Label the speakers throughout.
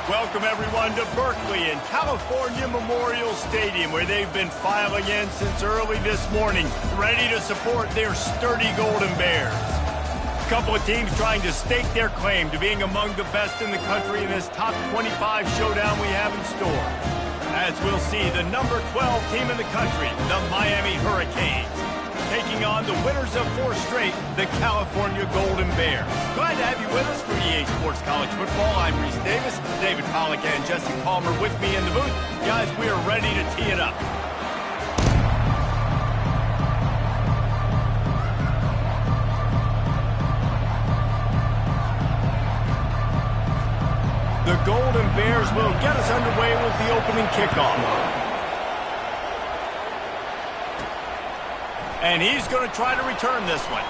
Speaker 1: Welcome, everyone, to Berkeley and California Memorial Stadium, where they've been filing in since early this morning, ready to support their sturdy Golden Bears. A couple of teams trying to stake their claim to being among the best in the country in this top 25 showdown we have in store. As we'll see, the number 12 team in the country, the Miami Hurricanes, taking on the winners of 4 straight, the California Golden Bears. Glad to have you with us for EA Sports College Football. I'm Reese Davis, David Pollack and Jesse Palmer with me in the booth. Guys, we are ready to tee it up. The Golden Bears will get us underway with the opening kickoff. And he's going to try to return this one.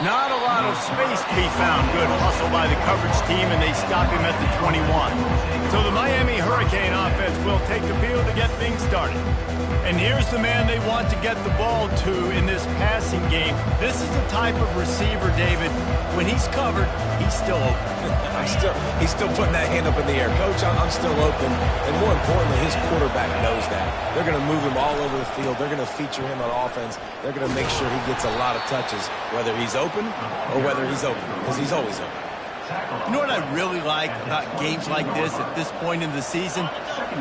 Speaker 1: Not a lot of space to be found. Good hustle by the coverage team, and they stop him at the 21. So the Miami Hurricane offense will take the field to get things started. And here's the man they want to get the ball to in this passing game. This is the type of receiver, David, when he's covered, he's still open.
Speaker 2: He's still putting that hand up in the air. Coach, I'm still open. And more importantly, his quarterback knows that. They're going to move him all over the field. They're going to feature him on offense. They're going to make sure he gets a lot of touches, whether he's open or whether he's open, because he's always open.
Speaker 1: You know what I really like about games like this at this point in the season?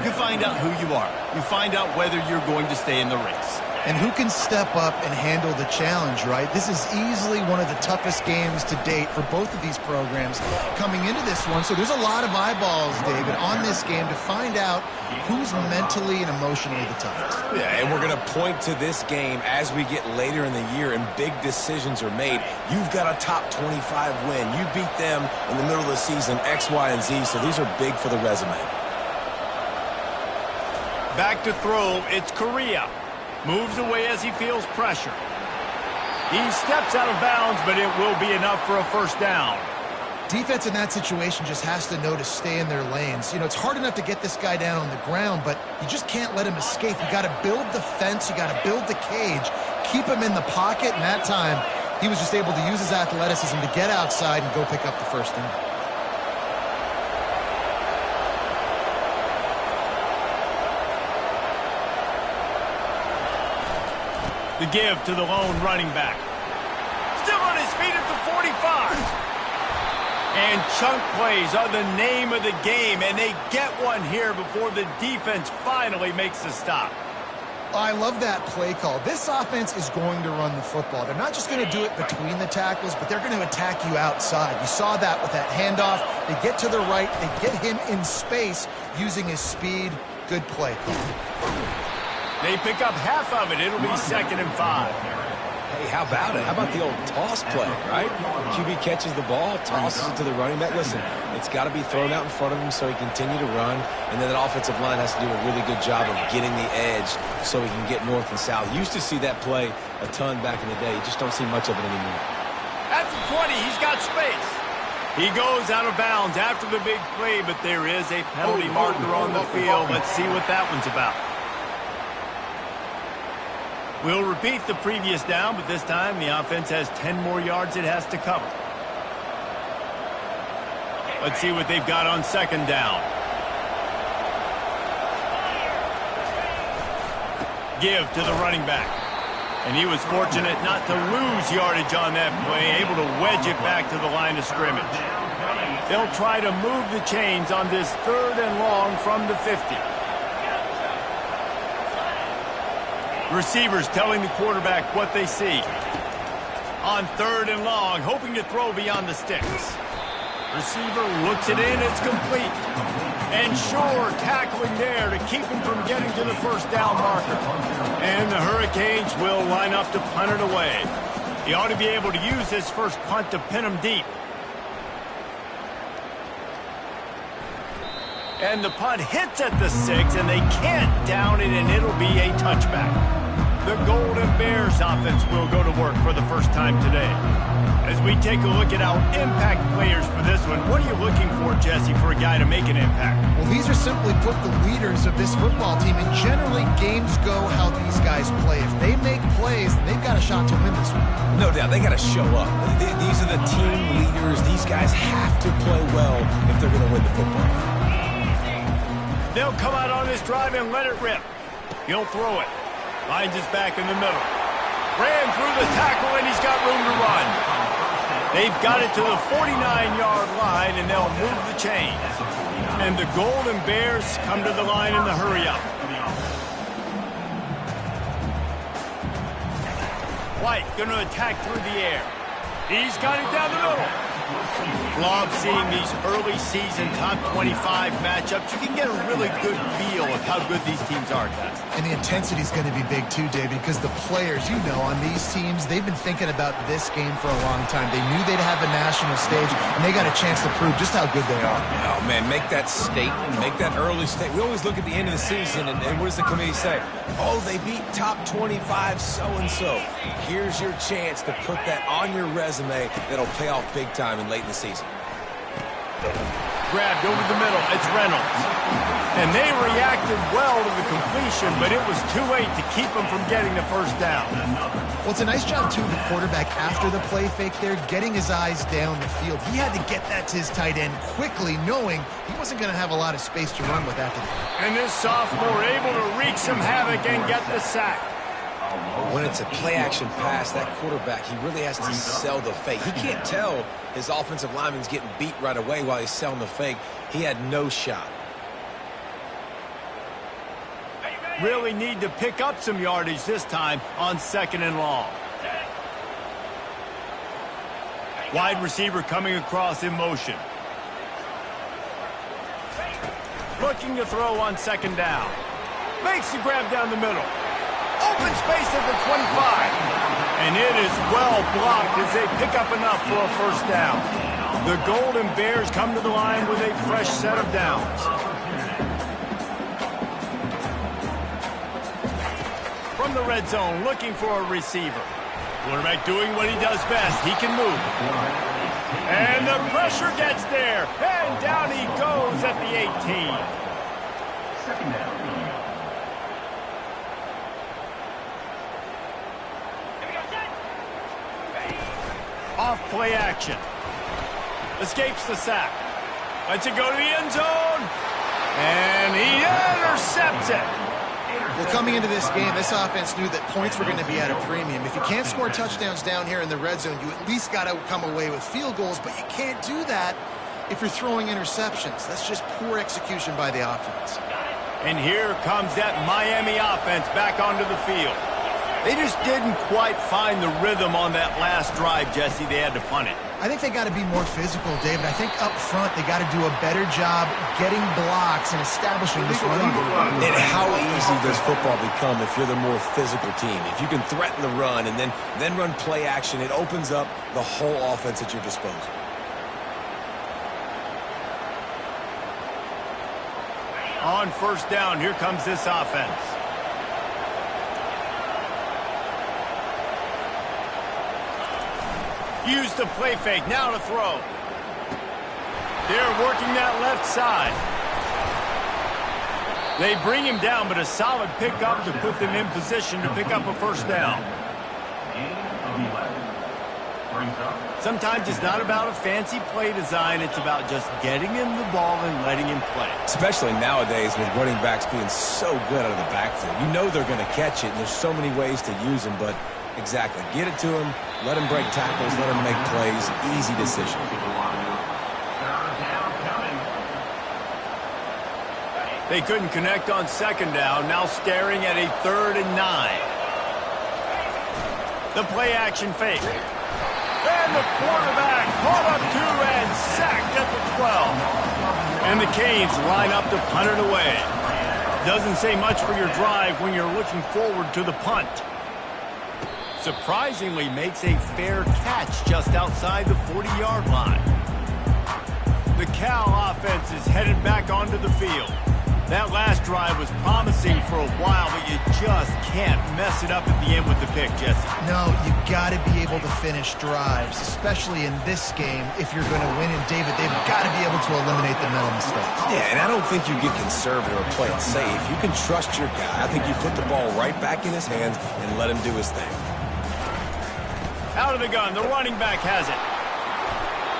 Speaker 1: You find out who you are. You find out whether you're going to stay in the race.
Speaker 3: And who can step up and handle the challenge, right? This is easily one of the toughest games to date for both of these programs coming into this one. So there's a lot of eyeballs, David, on this game to find out who's mentally and emotionally the toughest.
Speaker 2: Yeah, and we're going to point to this game as we get later in the year and big decisions are made. You've got a top 25 win. You beat them in the middle of the season, X, Y, and Z, so these are big for the resume.
Speaker 1: Back to throw, it's Correa. Moves away as he feels pressure. He steps out of bounds, but it will be enough for a first down.
Speaker 3: Defense in that situation just has to know to stay in their lanes. You know, it's hard enough to get this guy down on the ground, but you just can't let him escape. You got to build the fence. You got to build the cage. Keep him in the pocket, and that time he was just able to use his athleticism to get outside and go pick up the first down.
Speaker 1: The give to the lone running back. Still on his feet at the 45. And chunk plays are the name of the game, and they get one here before the defense finally makes a stop.
Speaker 3: I love that play call. This offense is going to run the football. They're not just going to do it between the tackles, but they're going to attack you outside. You saw that with that handoff. They get to the right. They get him in space using his speed. Good play call.
Speaker 1: They pick up half of it. It'll be 2nd and 5.
Speaker 2: Hey, how about it? How about the old toss play, right? QB catches the ball, tosses it to the running back. Listen, it's got to be thrown out in front of him so he can continue to run, and then that offensive line has to do a really good job of getting the edge so he can get north and south. Used to see that play a ton back in the day. You just don't see much of it anymore.
Speaker 1: At the 20, he's got space. He goes out of bounds after the big play, but there is a penalty marker on the field. Let's see what that one's about. We'll repeat the previous down, but this time the offense has 10 more yards it has to cover. Let's see what they've got on 2nd down. Give to the running back. And he was fortunate not to lose yardage on that play, able to wedge it back to the line of scrimmage. They'll try to move the chains on this 3rd and long from the 50. Receivers telling the quarterback what they see. On 3rd and long, hoping to throw beyond the sticks. Receiver looks it in, it's complete. And Shore tackling there to keep him from getting to the first down marker. And the Hurricanes will line up to punt it away. He ought to be able to use his first punt to pin him deep. And the punt hits at the 6, and they can't down it, and it'll be a touchback. The Golden Bears offense will go to work for the first time today. As we take a look at our impact players for this one, what are you looking for, Jesse, for a guy to make an impact?
Speaker 3: Well, these are simply put the leaders of this football team, and generally games go how these guys play. If they make plays, they've got to shot to win this one.
Speaker 2: No doubt, they got to show up. These are the team leaders. These guys have to play well if they're going to win the football.
Speaker 1: They'll come out on this drive and let it rip. He'll throw it. Finds his back in the middle. Ran through the tackle, and he's got room to run. They've got it to the 49-yard line, and they'll move the chains. And the Golden Bears come to the line in the hurry-up. White going to attack through the air. He's got it down the middle. Love seeing these early season top 25 matchups. You can get a really good feel of how good these teams are, guys.
Speaker 3: And the intensity is going to be big too, David, because the players, you know, on these teams, they've been thinking about this game for a long time. They knew they'd have a national stage, and they got a chance to prove just how good they are.
Speaker 2: Oh, man, make that statement, make that early statement. We always look at the end of the season, and what does the committee say? Oh, they beat top 25 so-and-so. Here's your chance to put that on your resume that'll pay off big time and late in the season.
Speaker 1: Grabbed over the middle. It's Reynolds. And they reacted well to the completion, but it was too late to keep them from getting the first down.
Speaker 3: Well, it's a nice job, too, the quarterback, after the play fake there, getting his eyes down the field. He had to get that to his tight end quickly, knowing he wasn't going to have a lot of space to run with after that.
Speaker 1: And this sophomore able to wreak some havoc and get the sack.
Speaker 2: When it's a play-action pass, that quarterback, he really has to sell the fake. He can't tell his offensive lineman's getting beat right away while he's selling the fake. He had no shot.
Speaker 1: Really need to pick up some yardage this time on 2nd and long. Wide receiver coming across in motion. Looking to throw on 2nd down. Makes the grab down the middle. Open space at the 25. And it is well blocked as they pick up enough for a first down. The Golden Bears come to the line with a fresh set of downs. From the red zone, looking for a receiver. Quarterback doing what he does best. He can move. And the pressure gets there. And down he goes at the 18. 2nd down. Off play action. Escapes the sack. Lets it go to the end zone. And he intercepts it.
Speaker 3: Well, coming into this game, this offense knew that points were going to be at a premium. If you can't score touchdowns down here in the red zone, you at least got to come away with field goals, but you can't do that if you're throwing interceptions. That's just poor execution by the offense.
Speaker 1: And here comes that Miami offense back onto the field. They just didn't quite find the rhythm on that last drive, Jesse. They had to punt it.
Speaker 3: I think they got to be more physical, David. I think up front they got to do a better job getting blocks and establishing this running game.
Speaker 2: And how easy does football become if you're the more physical team? If you can threaten the run and then run play action, it opens up the whole offense at your disposal.
Speaker 1: On 1st down, here comes this offense. Use the play fake, now to throw. They're working that left side. They bring him down, but a solid pickup to put them in position to pick up a first down. Sometimes it's not about a fancy play design, it's about just getting him the ball and letting him play.
Speaker 2: Especially nowadays with running backs being so good out of the backfield. You know they're going to catch it, and there's so many ways to use them, but exactly. Get it to him, let him break tackles, let him make plays. Easy decision.
Speaker 1: They couldn't connect on 2nd down, now staring at a 3rd and 9. The play action fake. And the quarterback caught up to and sacked at the 12. And the Canes line up to punt it away. Doesn't say much for your drive when you're looking forward to the punt. Surprisingly makes a fair catch just outside the 40-yard line. The Cal offense is headed back onto the field. That last drive was promising for a while, but you just can't mess it up at the end with the pick, Jesse.
Speaker 3: No, you got to be able to finish drives, especially in this game. If you're going to win, and David, they've got to be able to eliminate the mental mistakes.
Speaker 2: Yeah, and I don't think you get conservative or play it safe. You can trust your guy. I think you put the ball right back in his hands and let him do his thing.
Speaker 1: Out of the gun, the running back has it.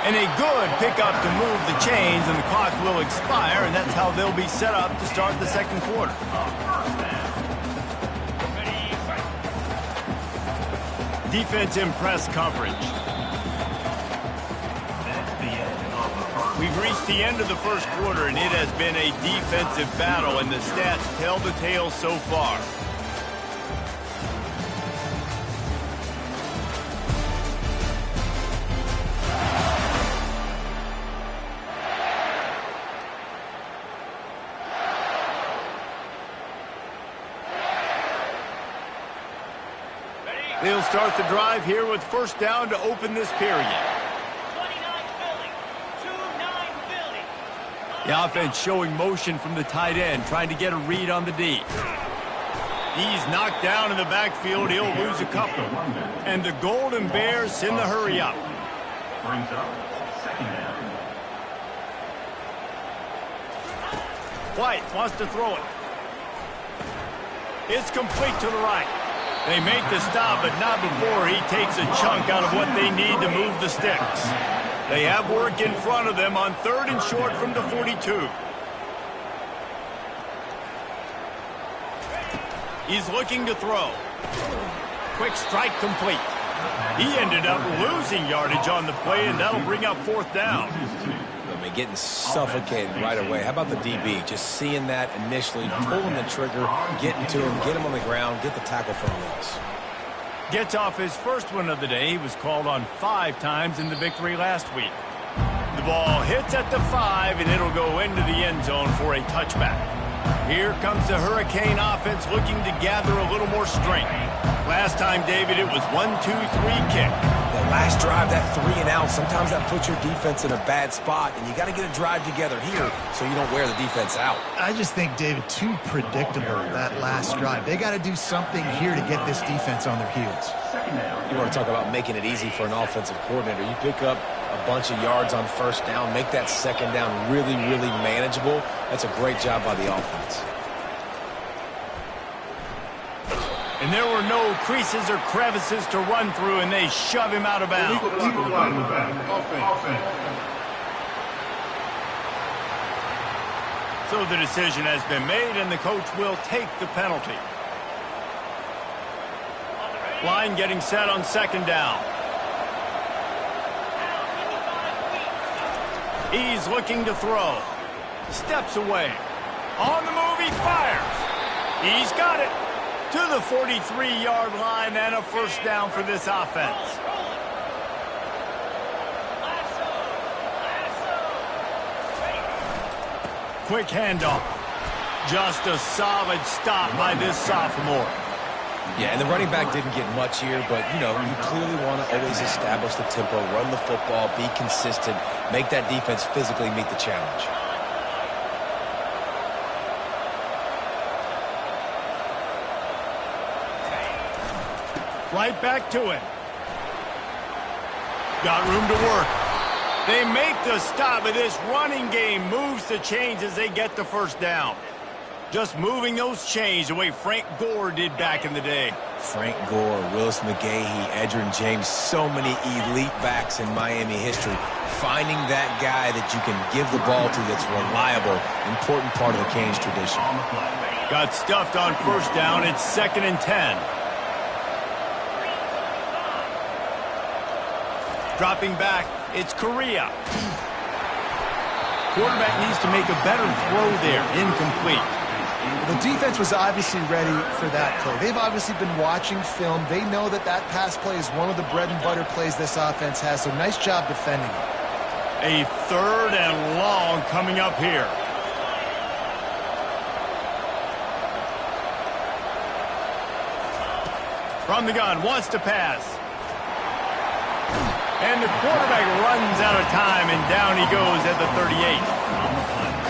Speaker 1: And a good pickup to move the chains, and the clock will expire, and that's how they'll be set up to start the second quarter. Defense in press coverage. We've reached the end of the first quarter, and it has been a defensive battle, and the stats tell the tale so far. They'll start the drive here with first down to open this period. The offense showing motion from the tight end, trying to get a read on the D. He's knocked down in the backfield. He'll lose a couple. And the Golden Bears send the hurry up. White wants to throw it. It's complete to the right. They make the stop, but not before he takes a chunk out of what they need to move the sticks. They have work in front of them on 3rd and short from the 42. He's looking to throw. Quick strike complete. He ended up losing yardage on the play, and that'll bring up 4th down.
Speaker 2: I mean, getting suffocated right away. How about the DB? Just seeing that initially, pulling the trigger, getting to him, get him on the ground, get the tackle for a loss.
Speaker 1: Gets off his first one of the day. He was called on 5 times in the victory last week. The ball hits at the 5, and it'll go into the end zone for a touchback. Here comes the Hurricane offense looking to gather a little more strength. Last time, David, it was 1-2-3 kick.
Speaker 2: The last drive, that 3 and out, sometimes that puts your defense in a bad spot, and you got to get a drive together here so you don't wear the defense out.
Speaker 3: I just think, David, too predictable, that last drive. They got to do something here to get this defense on their heels.
Speaker 2: You want to talk about making it easy for an offensive coordinator. You pick up a bunch of yards on first down, make that second down really, really manageable. That's a great job by the offense.
Speaker 1: And there were no creases or crevices to run through, and they shove him out of bounds. So the decision has been made, and the coach will take the penalty. Line getting set on second down. He's looking to throw. Steps away. On the move, he fires. He's got it. To the 43-yard line, and a first down for this offense. Quick handoff. Just a solid stop by this sophomore.
Speaker 2: Yeah, and the running back didn't get much here, but, you know, you clearly want to always establish the tempo, run the football, be consistent, make that defense physically meet the challenge.
Speaker 1: Right back to him. Got room to work. They make the stop, but this running game moves the chains as they get the first down. Just moving those chains the way Frank Gore did back in the day.
Speaker 2: Frank Gore, Willis McGahee, Edgerrin James, so many elite backs in Miami history. Finding that guy that you can give the ball to that's reliable, important part of the Canes tradition.
Speaker 1: Got stuffed on first down. It's 2nd and 10. Dropping back, it's Correa. Quarterback needs to make a better throw there. Incomplete.
Speaker 3: The defense was obviously ready for that play. They've obviously been watching film. They know that that pass play is one of the bread and butter plays this offense has, so nice job defending it.
Speaker 1: A 3rd and long coming up here. From the gun, wants to pass. And the quarterback runs out of time, and down he goes at the 38.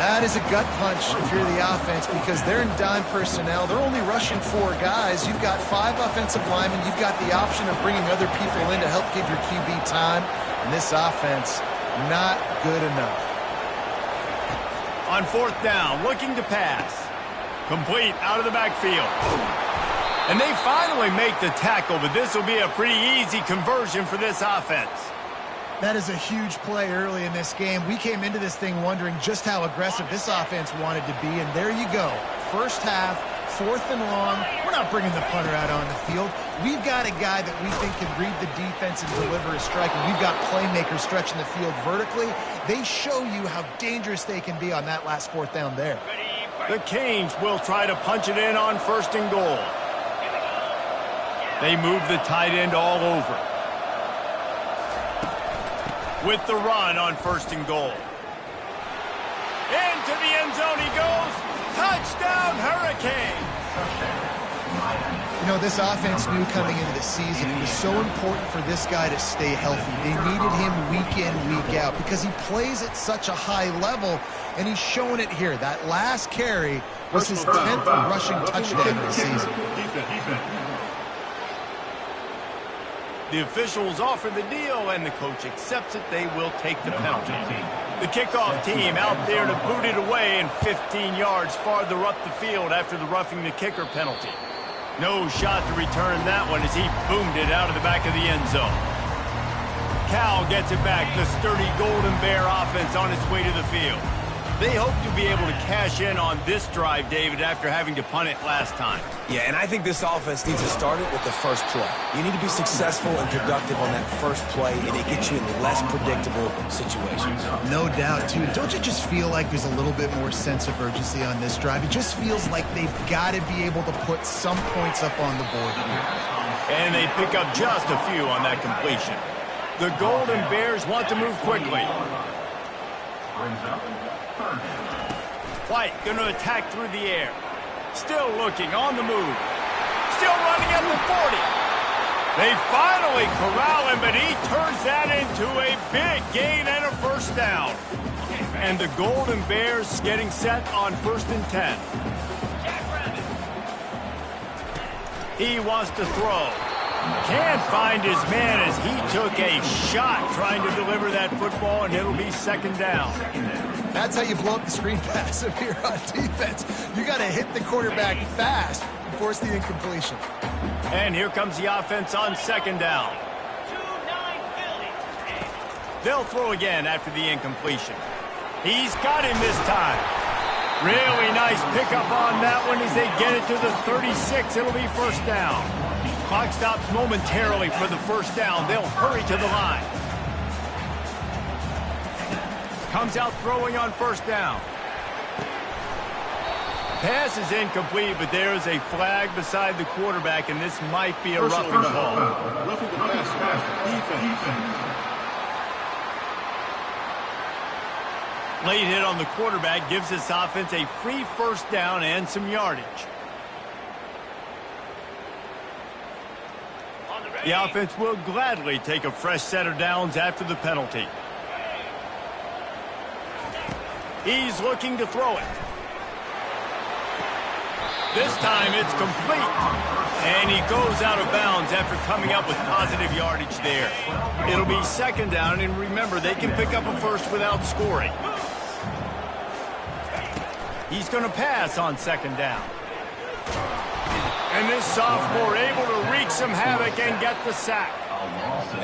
Speaker 3: That is a gut punch if you're the offense because they're in dime personnel. They're only rushing 4 guys. You've got 5 offensive linemen. You've got the option of bringing other people in to help give your QB time. And this offense, not good enough.
Speaker 1: On 4th down, looking to pass. Complete out of the backfield. And they finally make the tackle, but this will be a pretty easy conversion for this offense.
Speaker 3: That is a huge play early in this game. We came into this thing wondering just how aggressive this offense wanted to be, and there you go. First half, 4th and long. We're not bringing the punter out on the field. We've got a guy that we think can read the defense and deliver a strike, and we've got playmakers stretching the field vertically. They show you how dangerous they can be on that last 4th down there.
Speaker 1: The Canes will try to punch it in on 1st and goal. They move the tight end all over. With the run on 1st and goal. Into the end zone he goes. Touchdown, Hurricanes!
Speaker 3: You know, this offense knew coming into the season it was so important for this guy to stay healthy. They needed him week in, week out because he plays at such a high level, and he's showing it here. That last carry was his 10th rushing touchdown of the season.
Speaker 1: The officials offer the deal, and the coach accepts it. They will take the penalty. The kickoff team out there to boot it away and 15 yards farther up the field after the roughing the kicker penalty. No shot to return that one as he boomed it out of the back of the end zone. Cal gets it back. The sturdy Golden Bear offense on its way to the field. They hope to be able to cash in on this drive, David, after having to punt it last time.
Speaker 2: Yeah, and I think this offense needs to start it with the first play. You need to be successful and productive on that first play, and it gets you in less predictable situations.
Speaker 3: No doubt, too. Don't you just feel like there's a little bit more sense of urgency on this drive? It just feels like they've got to be able to put some points up on the board here.
Speaker 1: And they pick up just a few on that completion. The Golden Bears want to move quickly. White going to attack through the air. Still looking on the move. Still running at the 40. They finally corral him, but he turns that into a big gain and a 1st down. And the Golden Bears getting set on 1st and 10. He wants to throw. Can't find his man as he took a shot trying to deliver that football, and it'll be 2nd down.
Speaker 3: That's how you blow up the screen pass if you're on defense. You got to hit the quarterback fast and force the incompletion.
Speaker 1: And here comes the offense on 2nd down. They'll throw again after the incompletion. He's got him this time. Really nice pickup on that one as they get it to the 36. It'll be 1st down. Clock stops momentarily for the 1st down. They'll hurry to the line. Comes out throwing on 1st down. Pass is incomplete, but there is a flag beside the quarterback, and this might be a roughing call.
Speaker 4: Roughing the pass. Defense.
Speaker 1: Late hit on the quarterback gives this offense a free 1st down and some yardage. The offense will gladly take a fresh set of downs after the penalty. He's looking to throw it. This time it's complete. And he goes out of bounds after coming up with positive yardage there. It'll be 2nd down, and remember, they can pick up a 1st without scoring. He's going to pass on 2nd down. And this sophomore able to wreak some havoc and get the sack.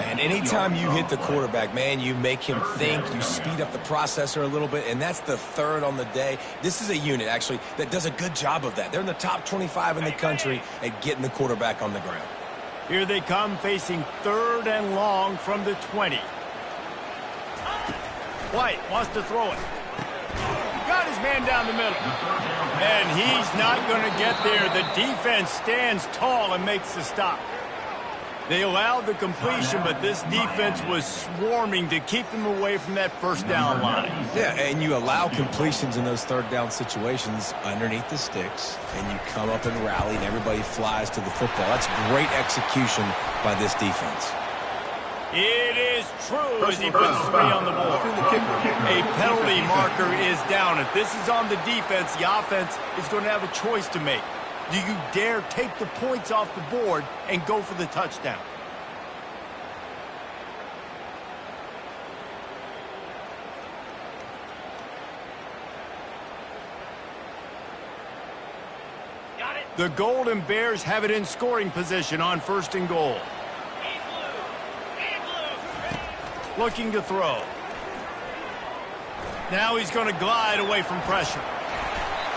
Speaker 2: And anytime you hit the quarterback, man, you make him think, you speed up the processor a little bit, and that's the 3rd on the day. This is a unit, actually, that does a good job of that. They're in the top 25 in the country at getting the quarterback on the ground.
Speaker 1: Here they come facing 3rd and long from the 20. White wants to throw it. Got his man down the middle. And he's not going to get there. The defense stands tall and makes the stop. They allowed the completion, but this defense was swarming to keep them away from that 1st down line.
Speaker 2: Yeah, and you allow completions in those 3rd down situations underneath the sticks, and you come up and rally, and everybody flies to the football. That's great execution by this defense.
Speaker 1: It is true as he puts 3 on the board. A penalty marker is down. If this is on the defense, the offense is going to have a choice to make. Do you dare take the points off the board and go for the touchdown? The Golden Bears have it in scoring position on 1st and goal. Looking to throw. Now he's going to glide away from pressure.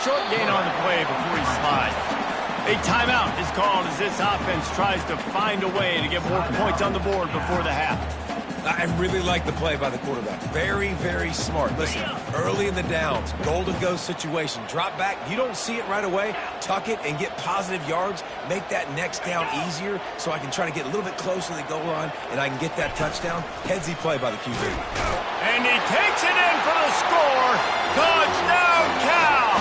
Speaker 1: Short gain on the play before he slides. A timeout is called as this offense tries to find a way to get more points on the board before the half.
Speaker 2: I really like the play by the quarterback. Very, very smart. Listen, early in the downs, golden go situation. Drop back, you don't see it right away. Tuck it and get positive yards. Make that next down easier so I can try to get a little bit closer to the goal line and I can get that touchdown. Headsy play by the QB.
Speaker 1: And he takes it in for the score. Touchdown, Cal!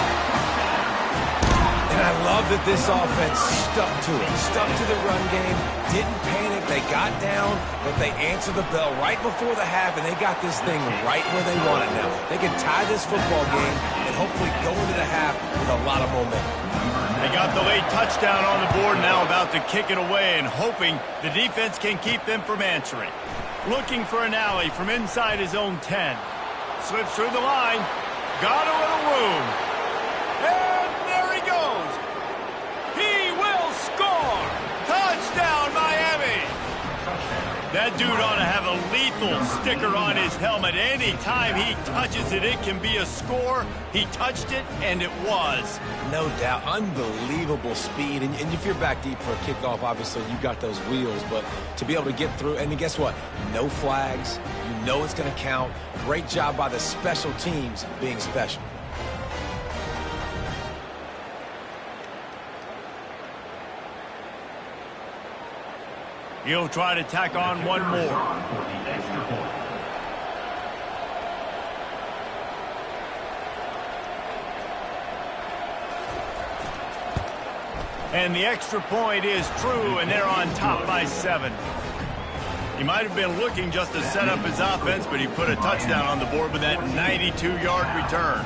Speaker 2: And I love that this offense stuck to it. Stuck to the run game. Didn't panic. They got down, but they answered the bell right before the half, and they got this thing right where they want it now. They can tie this football game and hopefully go into the half with a lot of momentum.
Speaker 1: They got the late touchdown on the board, now about to kick it away and hoping the defense can keep them from answering. Looking for an alley from inside his own 10. Slips through the line. Got a little room. And there he goes. He will score. Touchdown, Miami. That dude ought to have a lethal sticker on his helmet. Anytime he touches it, it can be a score. He touched it, and it was.
Speaker 2: No doubt. Unbelievable speed. And if you're back deep for a kickoff, obviously you got those wheels. But to be able to get through, and guess what? No flags. You know it's going to count. Great job by the special teams being special.
Speaker 1: He'll try to tack on one more. And the extra point is true, and they're on top by 7. He might have been looking just to set up his offense, but he put a touchdown on the board with that 92-yard return.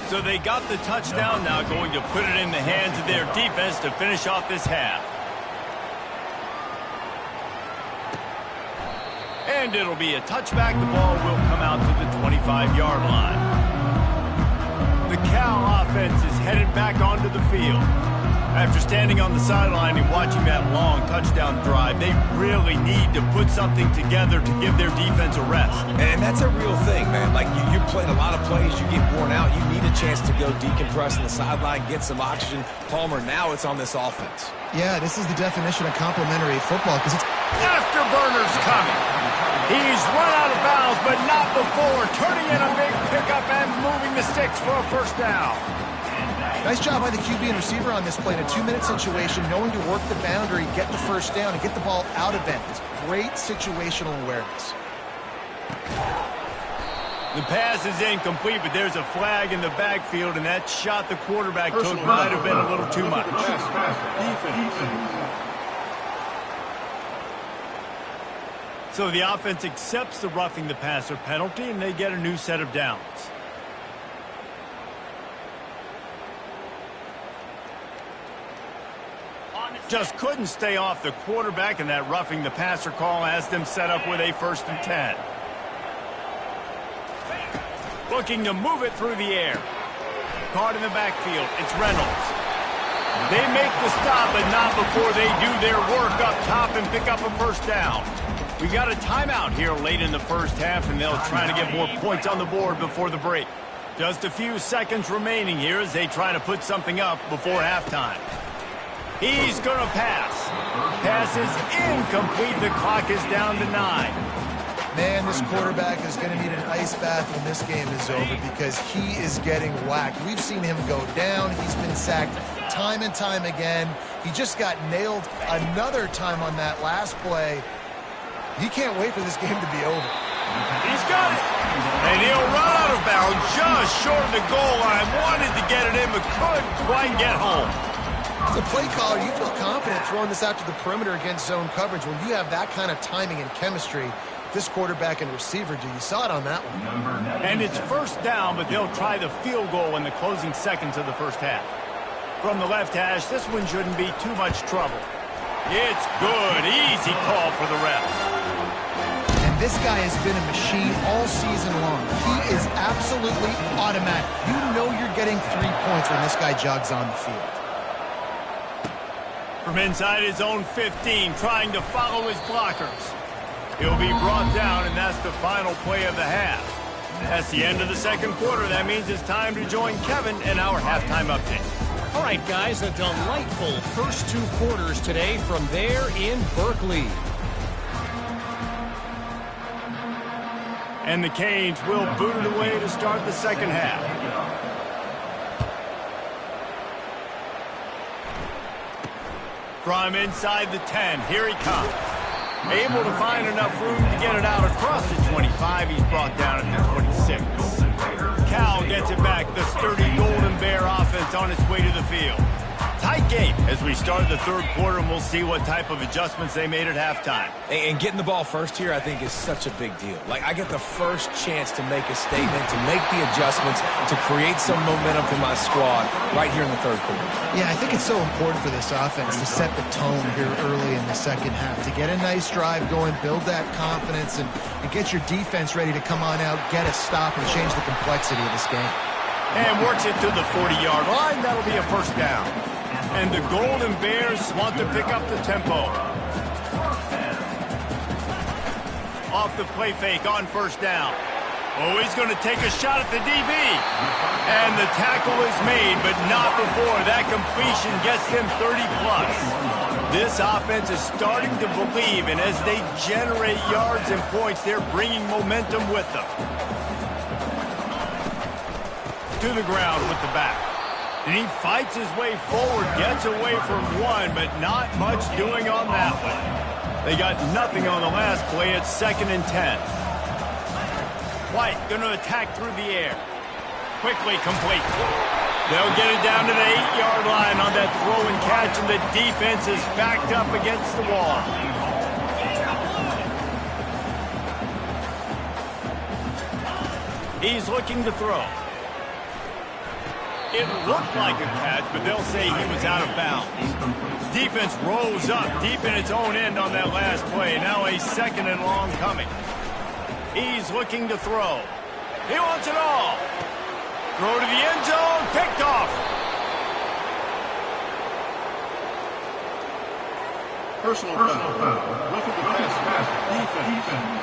Speaker 1: So they got the touchdown, now going to put it in the hands of their defense to finish off this half. And it'll be a touchback. The ball will come out to the 25-yard line. The Cal offense is headed back onto the field. After standing on the sideline and watching that long touchdown drive, they really need to put something together to give their defense a rest.
Speaker 2: And that's a real thing, man. Like, you played a lot of plays, you get worn out, you need a chance to go decompress on the sideline, get some oxygen. Palmer, now it's on this offense.
Speaker 3: Yeah, this is the definition of complimentary football because it's...
Speaker 1: Afterburner's coming. He's run out of bounds, but not before. Turning in a big pickup and moving the sticks for a first down.
Speaker 3: Nice job by the QB and receiver on this play in a 2-minute situation, knowing to work the boundary, get the first down, and get the ball out of bounds. Great situational awareness.
Speaker 1: The pass is incomplete, but there's a flag in the backfield, and that shot the quarterback took might have been a little too much. So the offense accepts the roughing the passer penalty, and they get a new set of downs. Just couldn't stay off the quarterback, and that roughing the passer call has them set up with a 1st and 10. Looking to move it through the air. Caught in the backfield. It's Reynolds. They make the stop, but not before they do their work up top and pick up a first down. We got a timeout here late in the first half, and they'll try to get more points on the board before the break. Just a few seconds remaining here as they try to put something up before halftime. He's going to pass. Pass is incomplete. The clock is down to 9.
Speaker 3: Man, this quarterback is going to need an ice bath when this game is over because he is getting whacked. We've seen him go down. He's been sacked time and time again. He just got nailed another time on that last play. He can't wait for this game to be over.
Speaker 1: He's got it. And he'll run out of bounds just short of the goal line. Wanted to get it in, but couldn't quite get home.
Speaker 3: As a play caller, you feel confident throwing this out to the perimeter against zone coverage when you have that kind of timing and chemistry. This quarterback and receiver do. You saw it on that one.
Speaker 1: And it's first down, but they'll try the field goal in the closing seconds of the first half. From the left hash, this one shouldn't be too much trouble. It's good. Easy call for the refs.
Speaker 3: And this guy has been a machine all season long. He is absolutely automatic. You know you're getting 3 points when this guy jogs on the field.
Speaker 1: From inside his own 15, trying to follow his blockers. He'll be brought down, and that's the final play of the half. That's the end of the second quarter. That means it's time to join Kevin in our halftime update.
Speaker 5: All right, guys, a delightful first 2 quarters today from there in Berkeley.
Speaker 1: And the Canes will boot it away to start the second half. From inside the 10, here he comes. Able to find enough room to get it out across the 25. He's brought down at the 26. Cal gets it back. The sturdy Golden Bear offense on its way to the field. Tight game as we start the third quarter, and we'll see what type of adjustments they made at halftime.
Speaker 2: And getting the ball first here, I think, is such a big deal. Like, I get the first chance to make a statement, to make the adjustments, to create some momentum for my squad right here in the third quarter.
Speaker 3: Yeah, I think it's so important for this offense to set the tone here early in the second half, to get a nice drive going, build that confidence, and get your defense ready to come on out, get a stop, and change the complexity of this game.
Speaker 1: And works it to the 40-yard line. That'll be a first down. And the Golden Bears want to pick up the tempo. Off the play fake on first down. Oh, he's going to take a shot at the DB. And the tackle is made, but not before. That completion gets them 30-plus. This offense is starting to believe, and as they generate yards and points, they're bringing momentum with them. To the ground with the back. And he fights his way forward, gets away from one, but not much doing on that one. They got nothing on the last play. It's 2nd and 10. White going to attack through the air. Quickly complete. They'll get it down to the 8-yard line on that throw and catch, and the defense is backed up against the wall. He's looking to throw. It looked like a catch, but they'll say he was out of bounds. Defense rose up deep in its own end on that last play. Now a 2nd and long coming. He's looking to throw. He wants it all. Throw to the end zone. Picked off.
Speaker 4: Personal foul. Roughing the pass. Defense.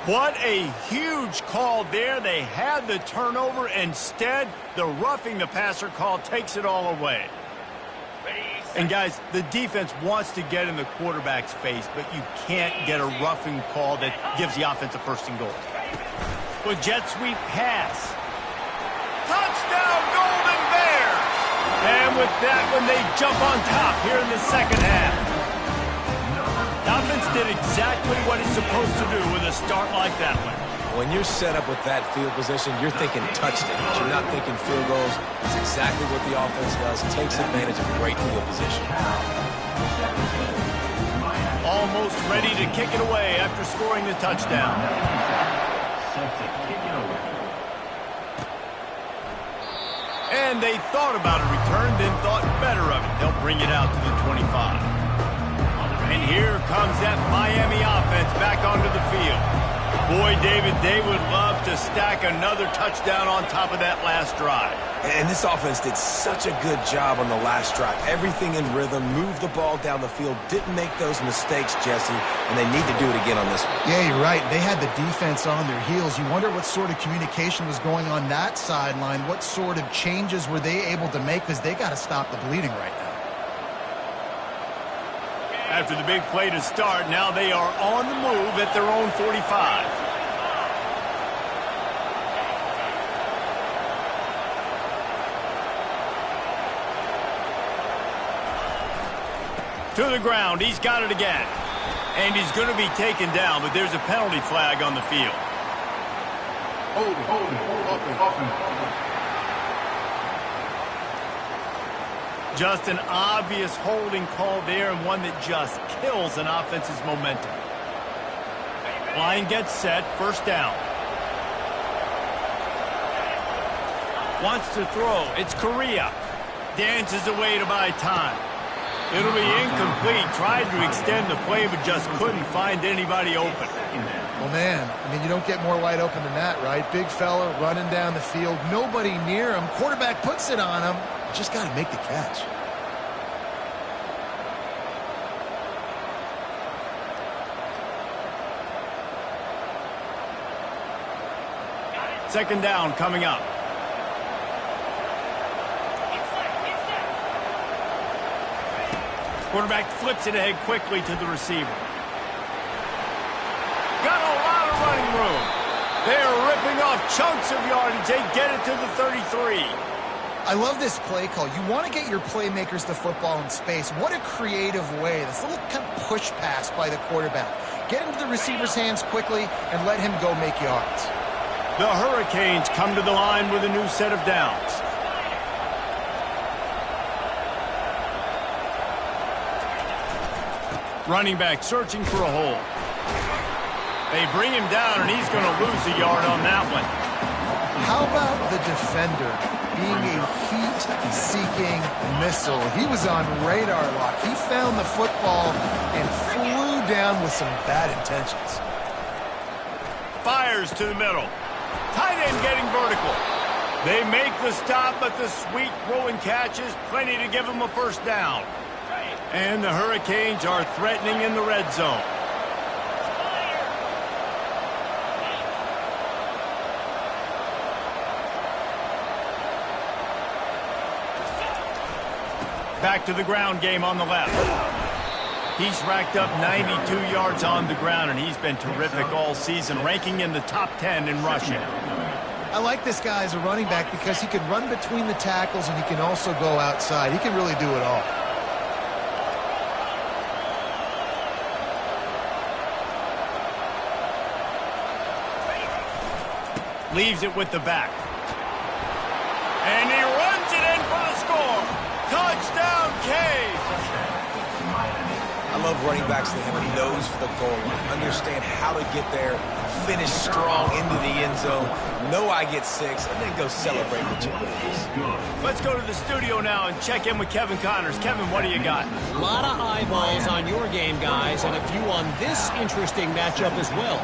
Speaker 1: What a huge call there. They had the turnover. Instead, the roughing the passer call takes it all away. And, guys, the defense wants to get in the quarterback's face, but you can't get a roughing call that gives the offense a first and goal. With jet sweep pass. Touchdown, Golden Bears! And with that one, they jump on top here in the second half. The offense did exactly what it's supposed to do with a start like that one.
Speaker 2: When you're set up with that field position, you're thinking touchdowns. You're not thinking field goals. It's exactly what the offense does. Takes advantage of great field position.
Speaker 1: Almost ready to kick it away after scoring the touchdown. And they thought about a return, then thought better of it. They'll bring it out to the 25. And here comes that Miami offense back onto the field. Boy, David, they would love to stack another touchdown on top of that last drive.
Speaker 2: And this offense did such a good job on the last drive. Everything in rhythm, moved the ball down the field, didn't make those mistakes, Jesse, and they need to do it again on this one.
Speaker 3: Yeah, you're right. They had the defense on their heels. You wonder what sort of communication was going on that sideline. What sort of changes were they able to make, because they got to stop the bleeding right now.
Speaker 1: After the big play to start, now they are on the move at their own 45. To the ground, he's got it again. And he's going to be taken down, but there's a penalty flag on the field. Just an obvious holding call there, and one that just kills an offense's momentum. Line gets set, first down. Wants to throw, it's Correa. Dances away to buy time. It'll be incomplete. Tried to extend the play, but just couldn't find anybody open.
Speaker 3: Well, man, I mean, you don't get more wide open than that, right? Big fella running down the field, nobody near him. Quarterback puts it on him. Just got to make the catch.
Speaker 1: Second down coming up. Quarterback flips it ahead quickly to the receiver. Got a lot of running room. They are ripping off chunks of yardage. They get it to the 33.
Speaker 3: I love this play call. You want to get your playmakers the football in space. What a creative way. This little kind of push pass by the quarterback. Get into the receiver's hands quickly and let him go make yards.
Speaker 1: The Hurricanes come to the line with a new set of downs. Running back searching for a hole. They bring him down, and he's going to lose a yard on that one.
Speaker 3: How about the defender being a heat-seeking missile? He was on radar lock. He found the football and flew down with some bad intentions.
Speaker 1: Fires to the middle. Tight end getting vertical. They make the stop, but the sweet rolling catch is plenty to give them a first down. And the Hurricanes are threatening in the red zone. Back to the ground game on the left. He's racked up 92 yards on the ground, and he's been terrific all season, ranking in the top 10 in rushing.
Speaker 3: I like this guy as a running back because he can run between the tackles and he can also go outside. He can really do it all.
Speaker 1: Leaves it with the back. And he runs it in for the score. Touchdown, Cave.
Speaker 2: I love running backs that have a nose for the goal line, understand how to get there, finish strong into the end zone, know I get 6, and then go celebrate with your boys.
Speaker 1: Let's go to the studio now and check in with Kevin Connors. Kevin, what do you got?
Speaker 5: A lot of eyeballs on your game, guys, and a few on this interesting matchup as well.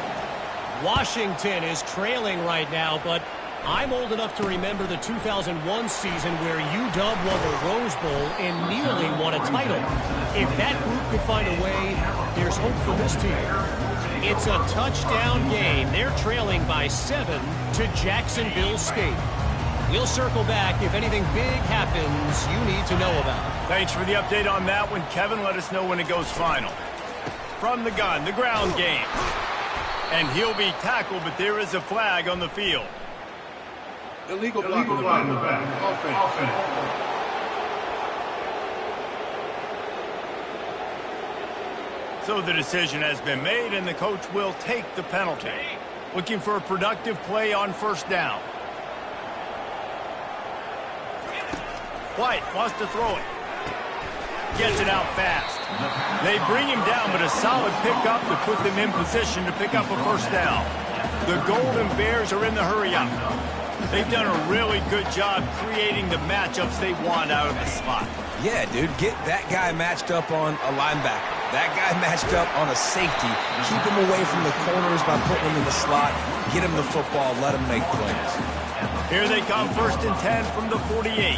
Speaker 5: Washington is trailing right now, but I'm old enough to remember the 2001 season where UW won the Rose Bowl and nearly won a title. If that group could find a way, there's hope for this team. It's a touchdown game. They're trailing by 7 to Jacksonville State. We'll circle back if anything big happens you need to know about.
Speaker 1: Thanks for the update on that one, Kevin. Let us know when it goes final. From the gun, the ground game. And he'll be tackled, but there is a flag on the field.
Speaker 4: Illegal block in the back. Offense.
Speaker 1: So the decision has been made, and the coach will take the penalty. Looking for a productive play on first down. White wants to throw it. Gets it out fast. They bring him down, but a solid pickup to put them in position to pick up a first down. The Golden Bears are in the hurry-up. They've done a really good job creating the matchups they want out of the slot.
Speaker 2: Yeah, dude, get that guy matched up on a linebacker. That guy matched up on a safety. Keep him away from the corners by putting him in the slot. Get him the football. Let him make plays.
Speaker 1: Here they come, 1st and 10 from the 48.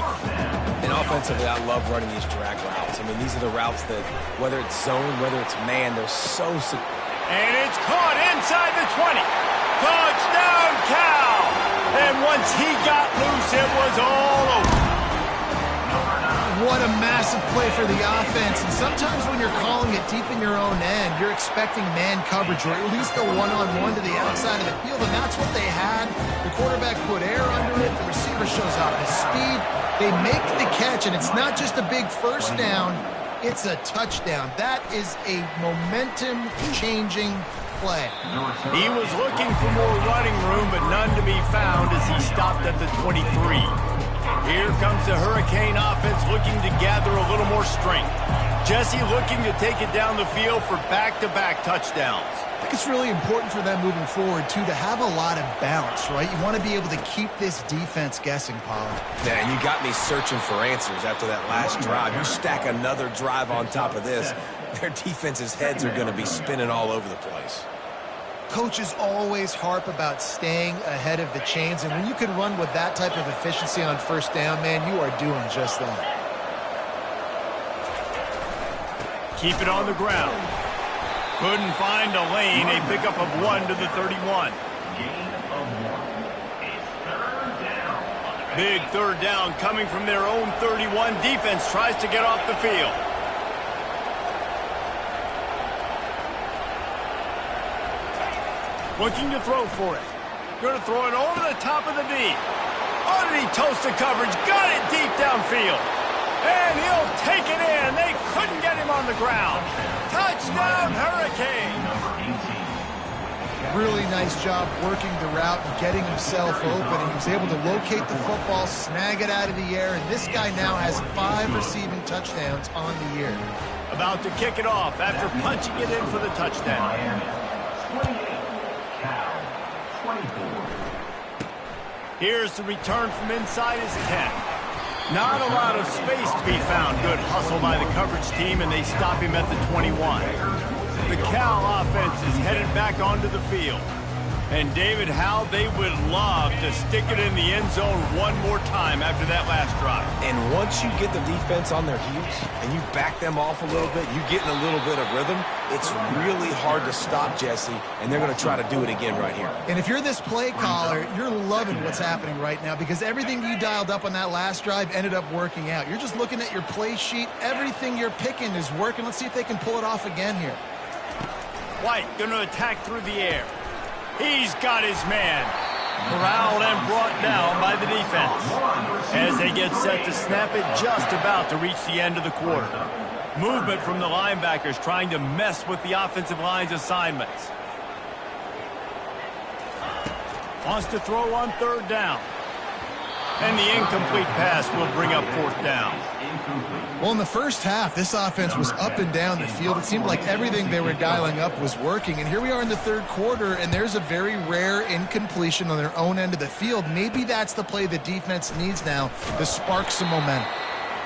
Speaker 2: And offensively, I love running these drag routes. I mean, these are the routes that, whether it's zone, whether it's man, they're so...
Speaker 1: And it's caught inside the 20. Touchdown, Cal! And once he got loose, it was all over.
Speaker 3: What a massive play for the offense. And sometimes when you're calling it deep in your own end, you're expecting man coverage or at least a one-on-one to the outside of the field, and that's what they had. The quarterback put air under it. The receiver shows off his speed. They make the catch, and it's not just a big first down. It's a touchdown. That is a momentum-changing play.
Speaker 1: He was looking for more running room, but none to be found as he stopped at the 23. Here comes the Hurricane offense looking to gather a little more strength. Jesse looking to take it down the field for back-to-back touchdowns.
Speaker 3: I think it's really important for them moving forward, too, to have a lot of balance, right? You want to be able to keep this defense guessing, Pollard.
Speaker 2: Yeah, and you got me searching for answers after that last drive. You stack another drive on top of this, their defense's heads are going to be spinning all over the place.
Speaker 3: Coaches always harp about staying ahead of the chains, and when you can run with that type of efficiency on first down, man, you are doing just that.
Speaker 1: Keep it on the ground. Couldn't find a lane. A pickup of 1 to the 31. Big third down coming from their own 31. Defense tries to get off the field. Looking to throw for it. Going to throw it over the top of the D. Underneath toasted coverage. Got it deep downfield. And he'll take it in. They couldn't get him on the ground. Touchdown, Hurricane.
Speaker 3: Really nice job working the route and getting himself open. And he was able to locate the football, snag it out of the air, and this guy now has 5 receiving touchdowns on the year.
Speaker 1: About to kick it off after punching it in for the touchdown. Here's the return from inside his 10. Not a lot of space to be found. Good hustle by the coverage team, and they stop him at the 21. The Cal offense is headed back onto the field. And David, how they would love to stick it in the end zone one more time after that last drive.
Speaker 2: And once you get the defense on their heels and you back them off a little bit, you get in a little bit of rhythm, it's really hard to stop Jesse, and they're going to try to do it again right here.
Speaker 3: And if you're this play caller, you're loving what's happening right now because everything you dialed up on that last drive ended up working out. You're just looking at your play sheet. Everything you're picking is working. Let's see if they can pull it off again here.
Speaker 1: White going to attack through the air. He's got his man. Corralled and brought down by the defense. As they get set to snap it, just about to reach the end of the quarter. Movement from the linebackers trying to mess with the offensive line's assignments. Wants to throw on third down. And the incomplete pass will bring up fourth down.
Speaker 3: Well, in the first half, this offense was up and down the field. It seemed like everything they were dialing up was working. And here we are in the third quarter, and there's a very rare incompletion on their own end of the field. Maybe that's the play the defense needs now to spark some momentum.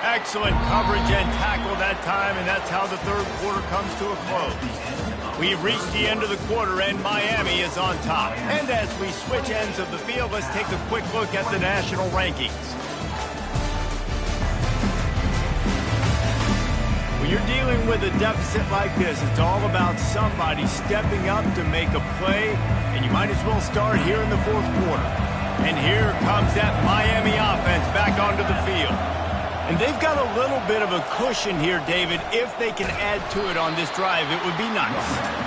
Speaker 1: Excellent coverage and tackle that time, and that's how the third quarter comes to a close. We've reached the end of the quarter, and Miami is on top. And as we switch ends of the field, let's take a quick look at the national rankings. When you're dealing with a deficit like this, it's all about somebody stepping up to make a play, and you might as well start here in the fourth quarter. And here comes that Miami offense back onto the field. And they've got a little bit of a cushion here, David. If they can add to it on this drive, it would be nice.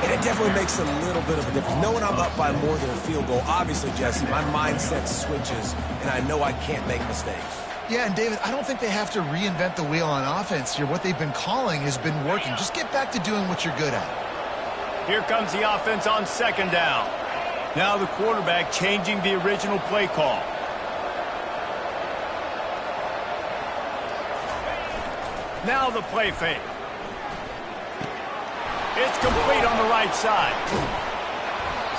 Speaker 2: And it definitely makes a little bit of a difference. Knowing I'm up by more than a field goal, obviously, Jesse, my mindset switches, and I know I can't make mistakes.
Speaker 3: Yeah, and David, I don't think they have to reinvent the wheel on offense here. What they've been calling has been working. Just get back to doing what you're good at.
Speaker 1: Here comes the offense on second down. Now the quarterback changing the original play call. Now the play fake. It's complete on the right side.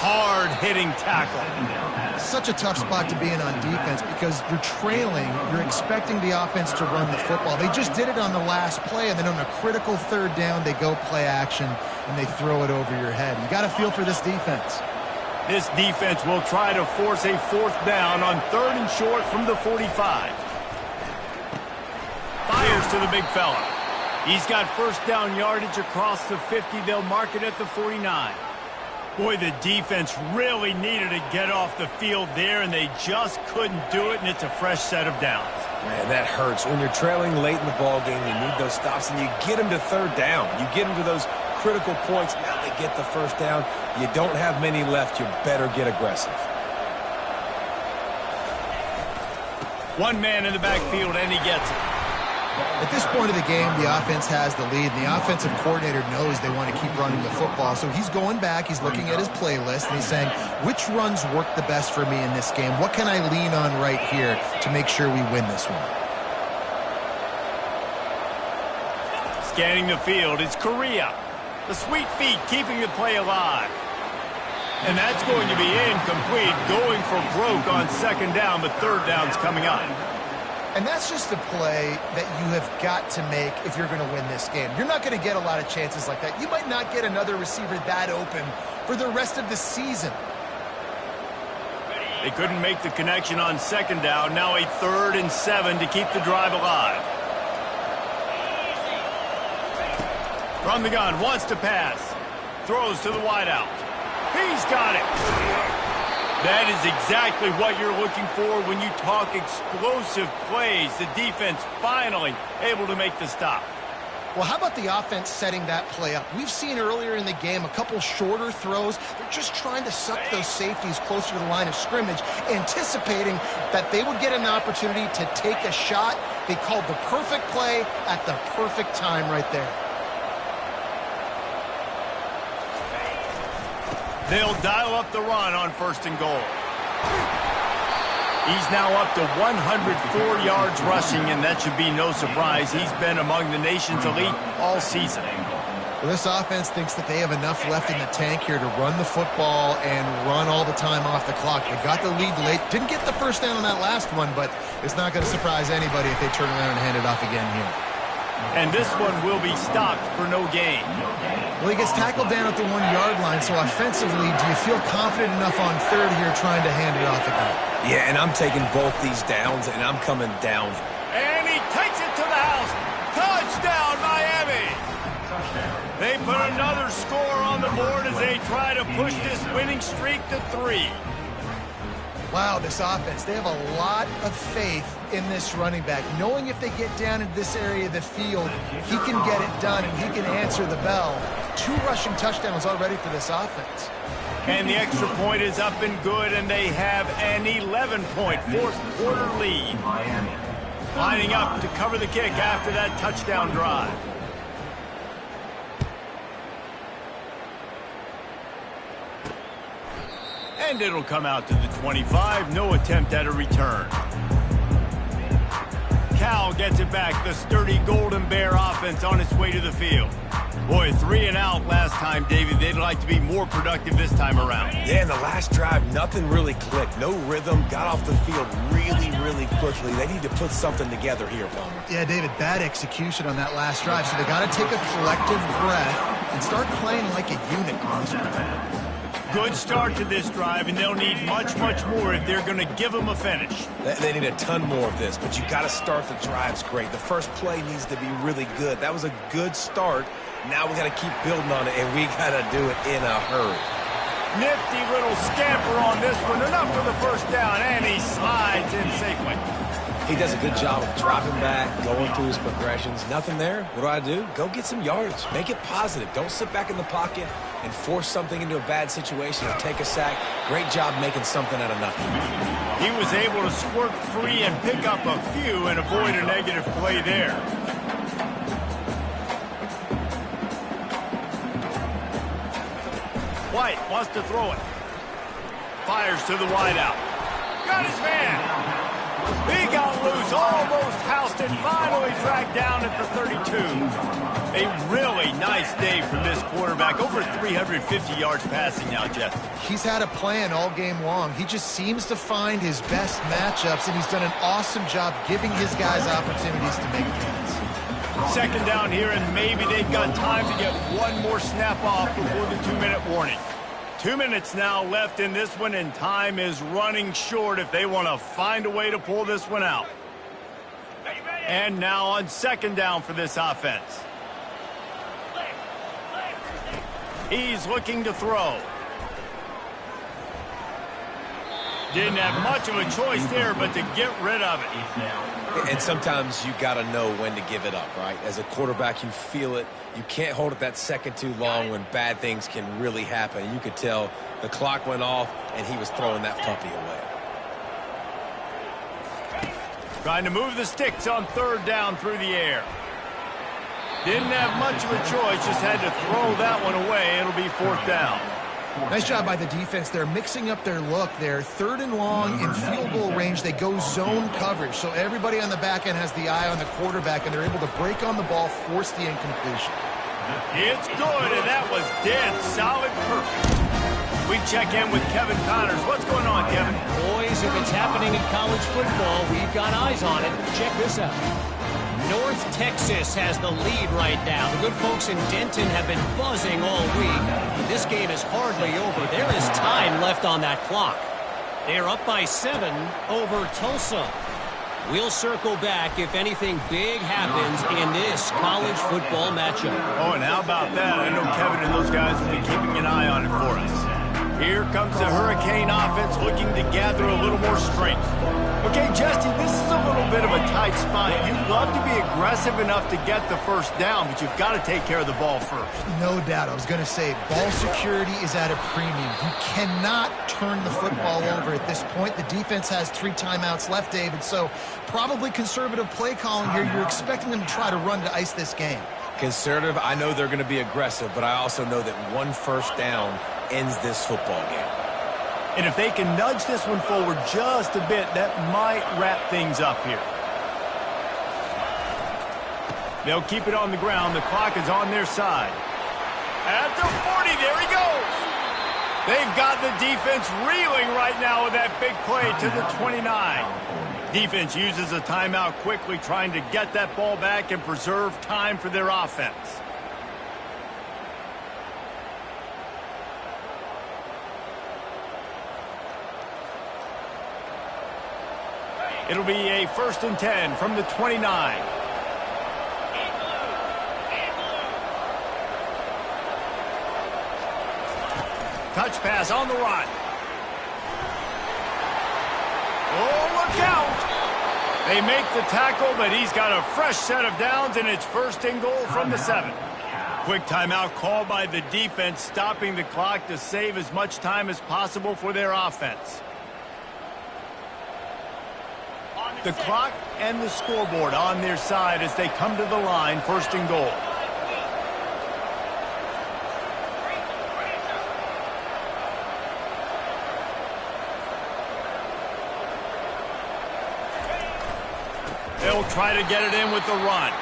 Speaker 1: Hard-hitting tackle.
Speaker 3: Such a tough spot to be in on defense because you're trailing. You're expecting the offense to run the football. They just did it on the last play, and then on a critical third down, they go play action, and they throw it over your head. You got to feel for this defense.
Speaker 1: This defense will try to force a fourth down on third and short from the 45. Fires to the big fella. He's got first down yardage across the 50. They'll mark it at the 49. Boy, the defense really needed to get off the field there, and they just couldn't do it, and it's a fresh set of downs.
Speaker 2: Man, that hurts. When you're trailing late in the ball game, you need those stops, and you get them to third down. You get them to those critical points. Now they get the first down. You don't have many left. You better get aggressive.
Speaker 1: One man in the backfield, and he gets it.
Speaker 3: At this point of the game, the offense has the lead, and the offensive coordinator knows they want to keep running the football. So he's going back, he's looking at his playlist, and he's saying, which runs work the best for me in this game? What can I lean on right here to make sure we win this one?
Speaker 1: Scanning the field, it's Correa. The sweet feet keeping the play alive. And that's going to be incomplete, going for broke on second down, but third down's coming up.
Speaker 3: And that's just a play that you have got to make if you're going to win this game. You're not going to get a lot of chances like that. You might not get another receiver that open for the rest of the season.
Speaker 1: They couldn't make the connection on second down. Now a 3rd and 7 to keep the drive alive. From the gun, wants to pass. Throws to the wideout. He's got it. That is exactly what you're looking for when you talk explosive plays. The defense finally able to make the stop.
Speaker 3: Well, how about the offense setting that play up? We've seen earlier in the game a couple shorter throws. They're just trying to suck those safeties closer to the line of scrimmage, anticipating that they would get an opportunity to take a shot. They called the perfect play at the perfect time right there.
Speaker 1: They'll dial up the run on 1st and goal. He's now up to 104 yards rushing, and that should be no surprise. He's been among the nation's elite all season.
Speaker 3: Well, this offense thinks that they have enough left in the tank here to run the football and run all the time off the clock. They got the lead late. Didn't get the first down on that last one, but it's not going to surprise anybody if they turn around and hand it off again here.
Speaker 1: And this one will be stopped for no gain.
Speaker 3: Well, he gets tackled down at the 1-yard line, so offensively, do you feel confident enough on 3rd here trying to hand it off again?
Speaker 2: Yeah, and I'm taking both these downs, and I'm coming down.
Speaker 1: And he takes it to the house. Touchdown, Miami! They put another score on the board as they try to push this winning streak to 3.
Speaker 3: Wow, this offense, they have a lot of faith in this running back, knowing if they get down into this area of the field, he can get it done and he can answer the bell. 2 rushing touchdowns already for this offense.
Speaker 1: And the extra point is up and good, and they have an 11-point fourth-quarter lead. Lining up to cover the kick after that touchdown drive. And it'll come out to the 25. No attempt at a return. Cal gets it back. The sturdy Golden Bear offense on its way to the field. Boy, 3 and out last time, David. They'd like to be more productive this time around.
Speaker 2: Yeah, in the last drive, nothing really clicked. No rhythm. Got off the field really, really quickly. They need to put something together here, Palmer.
Speaker 3: Yeah, David, bad execution on that last drive. So they got to take a collective breath and start playing like a unit on this one.
Speaker 1: Good start to this drive, and they'll need much, much more if they're going to give them a finish.
Speaker 2: They need a ton more of this, but you got to start the drives great. The first play needs to be really good. That was a good start. Now we got to keep building on it, and we got to do it in a hurry.
Speaker 1: Nifty little scamper on this one. Enough for the first down, and he slides in safely.
Speaker 2: He does a good job of dropping back, going through his progressions. Nothing there. What do? Go get some yards. Make it positive. Don't sit back in the pocket and force something into a bad situation or take a sack. Great job making something out of nothing.
Speaker 1: He was able to squirt free and pick up a few and avoid a negative play there. White wants to throw it. Fires to the wideout. Got his man. He got loose, almost housed it, finally dragged down at the 32. A really nice day from this quarterback. Over 350 yards passing now, Jeff.
Speaker 3: He's had a plan all game long. He just seems to find his best matchups, and he's done an awesome job giving his guys opportunities to make plays.
Speaker 1: Second down here, and maybe they've got time to get one more snap off before the 2-minute warning. 2 minutes now left in this one, and time is running short if they want to find a way to pull this one out. And now on second down for this offense. He's looking to throw. Didn't have much of a choice there, but to get rid of it.
Speaker 2: And sometimes you got to know when to give it up, right? As a quarterback, you feel it. You can't hold it that second too long when bad things can really happen. You could tell the clock went off, and he was throwing that puppy away.
Speaker 1: Trying to move the sticks on third down through the air. Didn't have much of a choice, just had to throw that one away. It'll be fourth down.
Speaker 3: Nice job by the defense. They're mixing up their look there. Third and long in field goal range. They go zone coverage. So everybody on the back end has the eye on the quarterback, and they're able to break on the ball, force the incompletion.
Speaker 1: It's good, and that was dead solid perfect. We check in with Kevin Connors. What's going on, Kevin?
Speaker 5: Boys, if it's happening in college football, we've got eyes on it. Check this out. North Texas has the lead right now. The good folks in Denton have been buzzing all week. This game is hardly over. There is time left on that clock. They're up by 7 over Tulsa. We'll circle back if anything big happens in this college football matchup.
Speaker 1: Oh, and how about that? I know Kevin and those guys will be keeping an eye on it for us. Here comes the Hurricane offense looking to gather a little more strength. Okay, Jesse, this is a little bit of a tight spot. You'd love to be aggressive enough to get the first down, but you've got to take care of the ball first.
Speaker 3: No doubt. I was going to say, ball security is at a premium. You cannot turn the football over at this point. The defense has 3 timeouts left, David, so probably conservative play calling here. You're expecting them to try to run to ice this game.
Speaker 2: Conservative, I know they're going to be aggressive, but I also know that one first down ends this football game.
Speaker 1: And if they can nudge this one forward just a bit, that might wrap things up here. They'll keep it on the ground. The clock is on their side. At the 40, there he goes. They've got the defense reeling right now with that big play to the 29. Defense uses a timeout quickly, trying to get that ball back and preserve time for their offense. It'll be a 1st and 10 from the 29. Touch pass on the run. Oh, look out! They make the tackle, but he's got a fresh set of downs, and it's 1st and goal from the 7. Quick timeout called by the defense, stopping the clock to save as much time as possible for their offense. The clock and the scoreboard on their side as they come to the line, 1st and goal. They'll try to get it in with the run.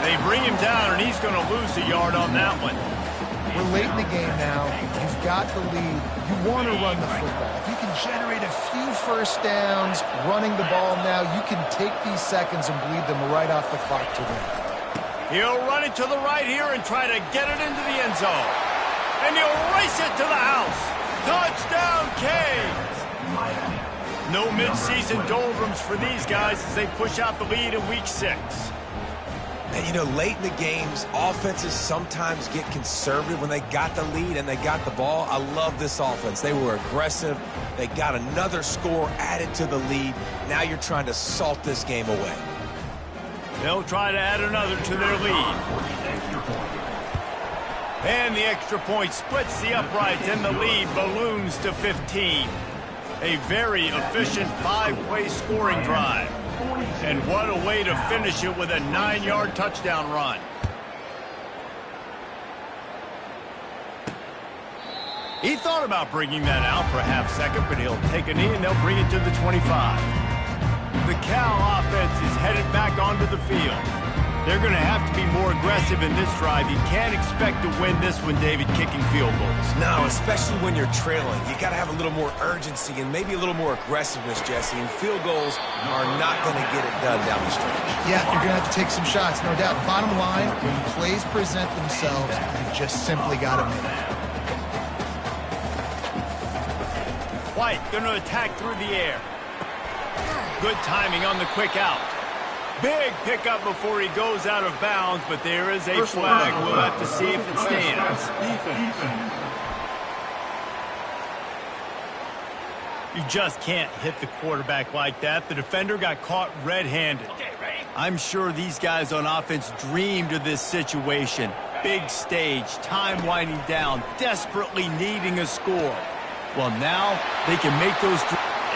Speaker 1: They bring him down, and he's going to lose a yard on that one.
Speaker 3: We're late in the game now. You've got the lead. You want to run the football. If you can generate a few first downs running the ball now, you can take these seconds and bleed them right off the clock to win.
Speaker 1: He'll run it to the right here and try to get it into the end zone. And he'll race it to the house. Touchdown, Canes! No mid-season doldrums for these guys as they push out the lead in Week 6.
Speaker 2: And, you know, late in the games, offenses sometimes get conservative when they got the lead and they got the ball. I love this offense. They were aggressive. They got another score added to the lead. Now you're trying to salt this game away.
Speaker 1: They'll try to add another to their lead. And the extra point splits the uprights, and the lead balloons to 15. A very efficient 5-play scoring drive. And what a way to finish it with a 9-yard touchdown run. He thought about bringing that out for a half second, but he'll take a knee and they'll bring it to the 25. The Cal offense is headed back onto the field. They're going to have to be more aggressive in this drive. You can't expect to win this one, David, kicking field goals.
Speaker 2: No, especially when you're trailing. You got to have a little more urgency and maybe a little more aggressiveness, Jesse. And field goals are not going to get it done down the stretch.
Speaker 3: Yeah, you're going to have to take some shots, no doubt. Bottom line, when plays present themselves, you just simply got to make it.
Speaker 1: White going to attack through the air. Good timing on the quick out. Big pickup before he goes out of bounds, but there is a flag. We'll have to see if it stands. You just can't hit the quarterback like that. The defender got caught red-handed. I'm sure these guys on offense dreamed of this situation. Big stage, time winding down, desperately needing a score. Well, now they can make those.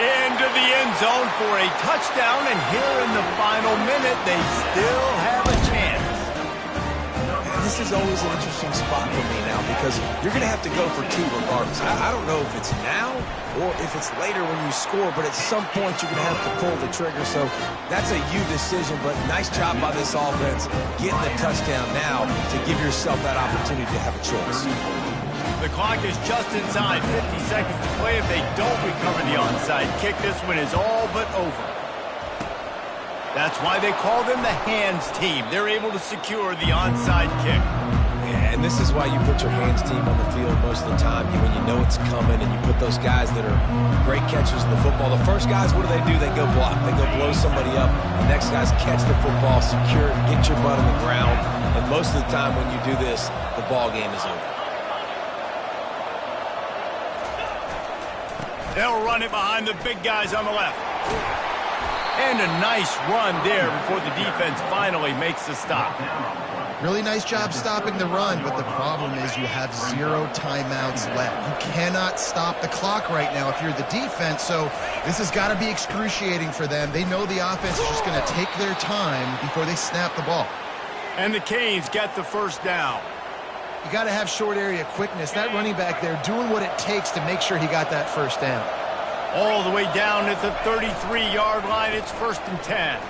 Speaker 1: Into the end zone for a touchdown, and here in the final minute, they still have a chance.
Speaker 2: This is always an interesting spot for me now because you're going to have to go for two regardless. I don't know if it's now or if it's later when you score, but at some point you're going to have to pull the trigger. So that's a you decision, but nice job by this offense getting the touchdown now to give yourself that opportunity to have a choice.
Speaker 1: The clock is just inside 50 seconds to play. If they don't recover the onside kick, this one is all but over. That's why they call them the hands team. They're able to secure the onside kick.
Speaker 2: Yeah, and this is why you put your hands team on the field most of the time when you know it's coming, and you put those guys that are great catchers of the football. The first guys, what do? They go block. They go blow somebody up. The next guys catch the football, secure it, get your butt on the ground. And most of the time when you do this, the ball game is over.
Speaker 1: They'll run it behind the big guys on the left. And a nice run there before the defense finally makes the stop.
Speaker 3: Really nice job stopping the run, but the problem is you have 0 timeouts left. You cannot stop the clock right now if you're the defense, so this has got to be excruciating for them. They know the offense is just going to take their time before they snap the ball.
Speaker 1: And the Canes get the first down.
Speaker 3: You got to have short area quickness. That running back there doing what it takes to make sure he got that first down.
Speaker 1: All the way down at the 33-yard line, it's 1st and 10.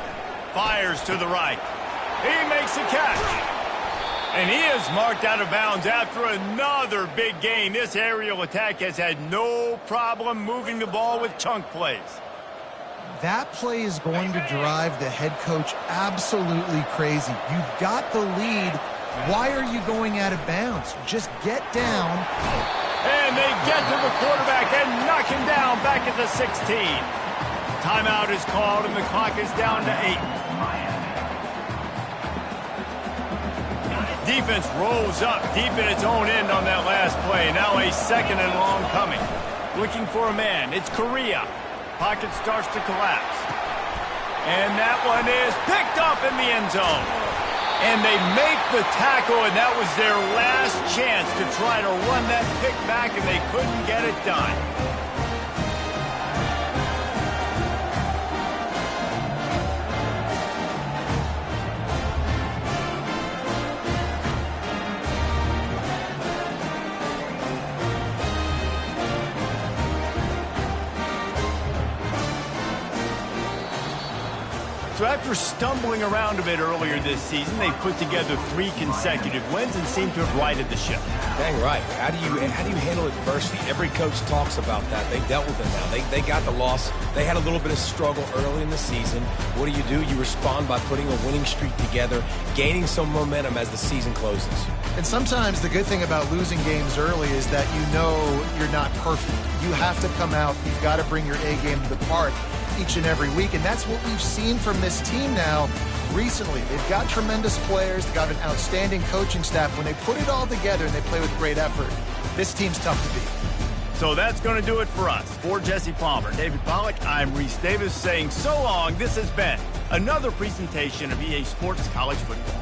Speaker 1: Fires to the right. He makes a catch. And he is marked out of bounds after another big gain. This aerial attack has had no problem moving the ball with chunk plays.
Speaker 3: That play is going to drive the head coach absolutely crazy. You've got the lead. Why are you going out of bounds? Just get down.
Speaker 1: And they get to the quarterback and knock him down back at the 16. Timeout is called and the clock is down to 8. Defense rolls up deep in its own end on that last play. Now a 2nd and long coming. Looking for a man. It's Correa. Pocket starts to collapse. And that one is picked up in the end zone. And they make the tackle, and that was their last chance to try to run that pick back, and they couldn't get it done. So after stumbling around a bit earlier this season, they've put together 3 consecutive wins and seem to have righted the ship.
Speaker 2: Dang right. How do you handle adversity? Every coach talks about that. They dealt with it now. They got the loss. They had a little bit of struggle early in the season. What do? You respond by putting a winning streak together, gaining some momentum as the season closes.
Speaker 3: And sometimes the good thing about losing games early is that you know you're not perfect. You have to come out. You've got to bring your A game to the park each and every week, and that's what we've seen from this team now recently. They've got tremendous players. They've got an outstanding coaching staff. When they put it all together and they play with great effort, this team's tough to beat.
Speaker 1: So that's going to do it for us. For Jesse Palmer, David Pollack, I'm Reese Davis saying so long. This has been another presentation of EA Sports College Football.